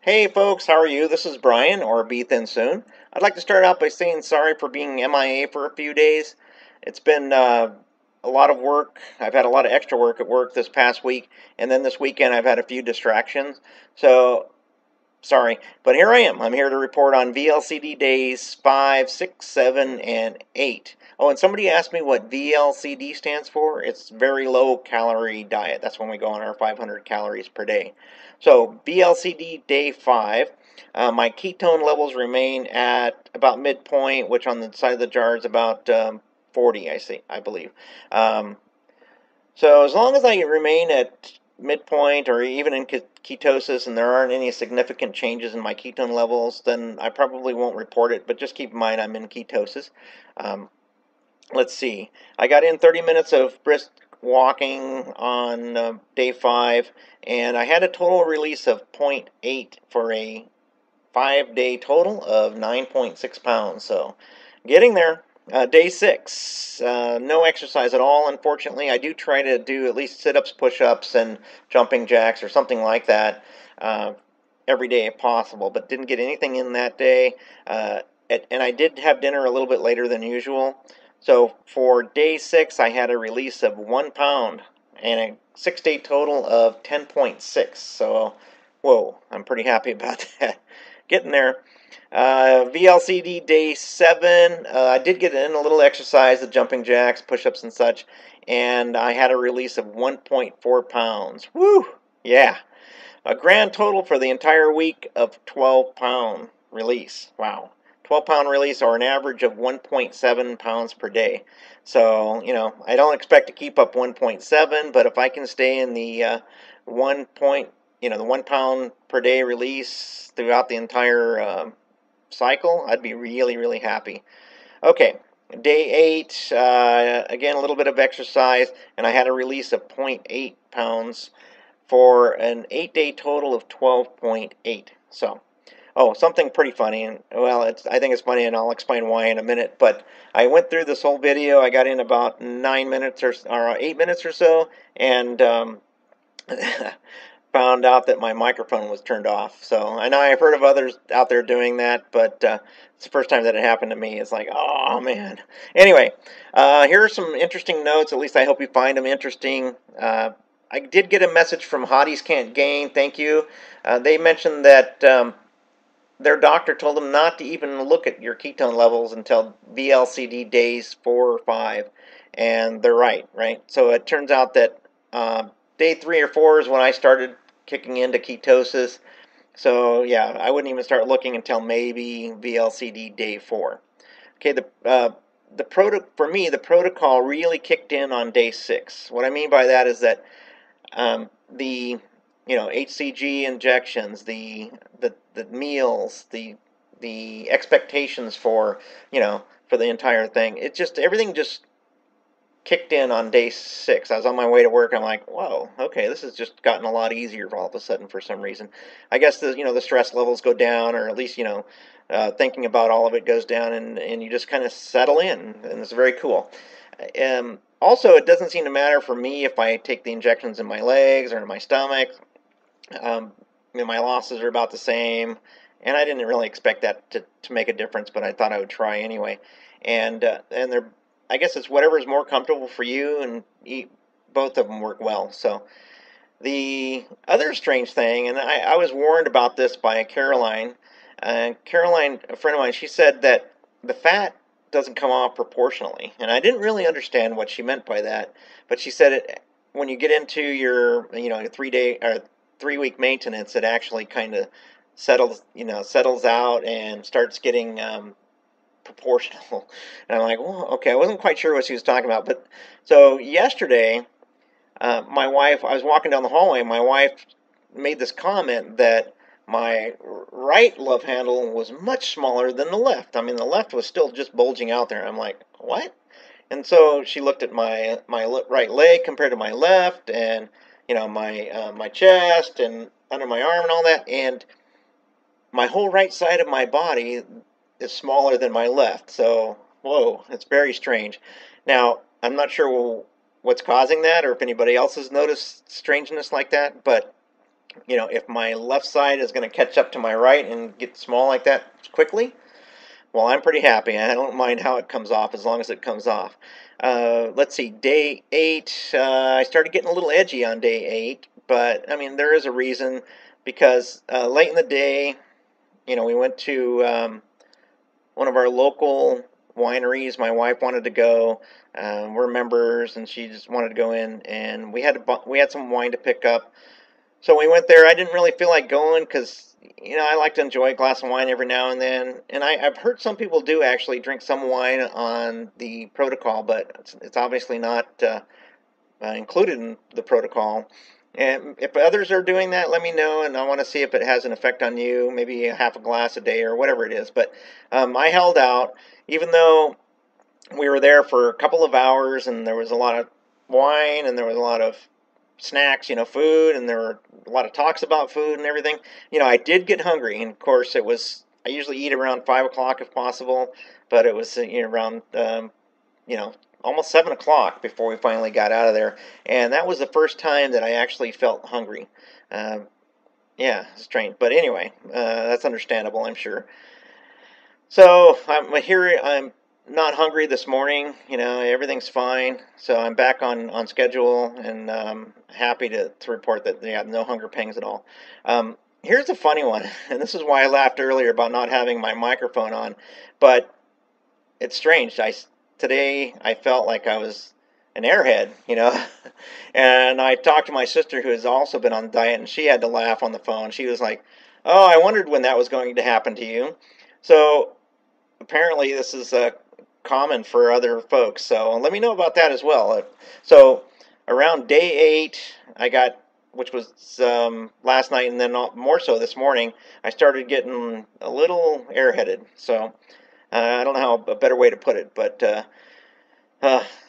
Hey folks, how are you? This is Brian, or Be Thin Soon. I'd like to start out by saying sorry for being MIA for a few days. It's been a lot of work. I've had a lot of extra work at work this past week, and then this weekend I've had a few distractions. So, sorry. But here I am. I'm here to report on VLCD days 5, 6, 7, and 8. Oh, and somebody asked me what VLCD stands for. It's very low calorie diet. That's when we go on our 500 calories per day. So, VLCD day 5. My ketone levels remain at about midpoint, which on the side of the jar is about 40, I believe. Um, so as long as I remain at midpoint or even in ketosis and there aren't any significant changes in my ketone levels, then I probably won't report it, but just keep in mind I'm in ketosis. Um, let's see. I got in 30 minutes of brisk walking on day 5, and I had a total release of zero point 0.8 for a 5-day total of 9.6 pounds. So getting there. Day 6, no exercise at all, unfortunately. I do try to do at least sit-ups, push-ups, and jumping jacks or something like that every day if possible, but didn't get anything in that day. And I did have dinner a little bit later than usual. So for day 6, I had a release of 1 pound and a 6-day total of 10.6. So, whoa, I'm pretty happy about that. Getting there. VLCD day 7, I did get in a little exercise, the jumping jacks, push-ups and such, and I had a release of 1.4 pounds. Woo! Yeah. A grand total for the entire week of 12-pound release. Wow. 12-pound release, or an average of 1.7 pounds per day. So, I don't expect to keep up 1.7, but if I can stay in the 1 point, the 1 pound per day release throughout the entire cycle, I'd be really, really happy. Okay, day 8, again, a little bit of exercise, and I had a release of 0.8 pounds for an 8-day total of 12.8. So, oh, something pretty funny, and well, I think it's funny, and I'll explain why in a minute. But I went through this whole video. I got in about 9 minutes or 8 minutes or so, and found out that my microphone was turned off. So I know I've heard of others out there doing that, but it's the first time that it happened to me. It's like, oh man. Anyway, here are some interesting notes. At least I hope you find them interesting. I did get a message from Hotties Can't Gain. Thank you. They mentioned that their doctor told them not to even look at your ketone levels until VLCD days 4 or 5. And they're right? So it turns out that day 3 or 4 is when I started kicking into ketosis. So yeah, I wouldn't even start looking until maybe VLCD day 4. Okay, for me, the protocol really kicked in on day 6. What I mean by that is that the HCG injections, the meals, the expectations for for the entire thing. It just everything just kicked in on day 6. I was on my way to work. I'm like, whoa, okay, this has just gotten a lot easier all of a sudden for some reason. I guess the stress levels go down, or at least thinking about all of it goes down, and you just kind of settle in, and it's very cool. Also, it doesn't seem to matter for me if I take the injections in my legs or in my stomach. My losses are about the same, and I didn't really expect that to make a difference, but I thought I would try anyway. And they're, I guess it's whatever is more comfortable for you, and both of them work well. So the other strange thing, and I was warned about this by Caroline. Caroline, a friend of mine, she said that the fat doesn't come off proportionally, and I didn't really understand what she meant by that. But she said it when you get into your 3-day or 3-week maintenance, it actually kind of settles out and starts getting proportional. And I'm like, well, okay, I wasn't quite sure what she was talking about. But so yesterday, my wife, I was walking down the hallway, and my wife made this comment that my right love handle was much smaller than the left. I mean, the left was still just bulging out there. I'm like, what? And so she looked at my right leg compared to my left, and my chest and under my arm and all that, and my whole right side of my body is smaller than my left. So, whoa, it's very strange. Now, I'm not sure what's causing that, or if anybody else has noticed strangeness like that, but if my left side is going to catch up to my right and get small like that quickly, well, I'm pretty happy. I don't mind how it comes off as long as it comes off. Let's see, day 8, I started getting a little edgy on day 8, but I mean, there is a reason because late in the day, we went to one of our local wineries. My wife wanted to go. We're members, and she just wanted to go in, and we had some wine to pick up. So we went there. I didn't really feel like going because, I like to enjoy a glass of wine every now and then. And I've heard some people do actually drink some wine on the protocol, but it's obviously not included in the protocol. And if others are doing that, let me know, and I want to see if it has an effect on you, maybe a half a glass a day or whatever it is. But I held out, even though we were there for a couple of hours, and there was a lot of wine, and there was a lot of snacks, food, and there were a lot of talks about food and everything. I did get hungry, and of course I usually eat around 5 o'clock if possible, but it was around, you know, almost 7 o'clock before we finally got out of there, and that was the first time that I actually felt hungry. Uh, yeah, strange, but anyway, that's understandable, I'm sure. So I'm here. I'm not hungry this morning. Everything's fine. So I'm back on schedule, and happy to report that they have no hunger pangs at all. Here's a funny one, and this is why I laughed earlier about not having my microphone on. But it's strange. Today I felt like I was an airhead. And I talked to my sister who has also been on diet, and she had to laugh on the phone. She was like, "Oh, I wondered when that was going to happen to you." So apparently this is common for other folks. So let me know about that as well. So around day 8, I got, which was last night, and then more so this morning, I started getting a little airheaded. So I don't know how a better way to put it, but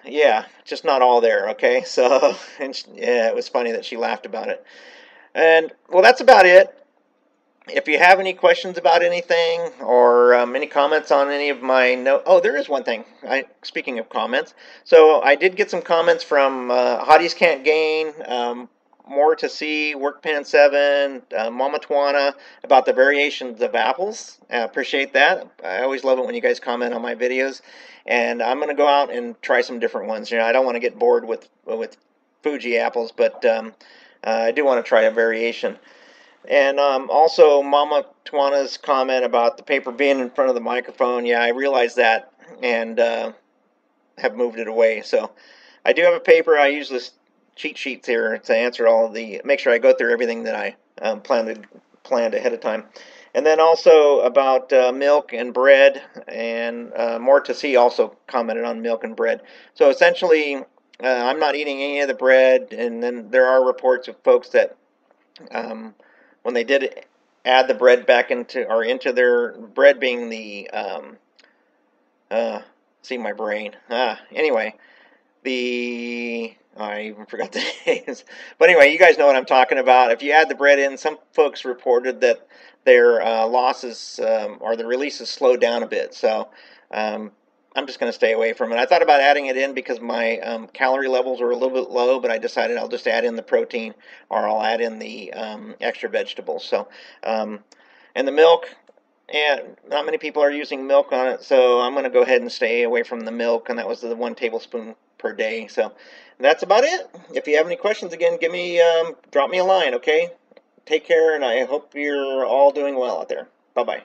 yeah, just not all there. Okay, so yeah, it was funny that she laughed about it. And well, that's about it. If you have any questions about anything, or any comments on any of my oh, there is one thing. Speaking of comments, so I did get some comments from Hotties Can't Gain, More to See, Workpan 7, Mama Twana, about the variations of apples. I appreciate that. I always love it when you guys comment on my videos, and I'm going to go out and try some different ones. I don't want to get bored with Fuji apples, but I do want to try a variation. And also, Mama Twana's comment about the paper being in front of the microphone. Yeah, I realized that, and have moved it away. So I do have a paper. I use this cheat sheets here to answer all of make sure I go through everything that I planned ahead of time. And then also about milk and bread, and More to See also commented on milk and bread. So essentially, I'm not eating any of the bread, and then there are reports of folks that when they did add the bread back into their bread being the uh, see my brain. Anyway, I even forgot the names. But anyway, you guys know what I'm talking about. If you add the bread in, some folks reported that their losses, or the releases slowed down a bit. So I'm just going to stay away from it. I thought about adding it in because my calorie levels were a little bit low, but I decided I'll just add in the protein, or I'll add in the extra vegetables. So, and the milk, and not many people are using milk on it, so I'm going to go ahead and stay away from the milk, and that was the 1 tablespoon per day. So that's about it. If you have any questions, again, drop me a line, okay? Take care, and I hope you're all doing well out there. Bye-bye.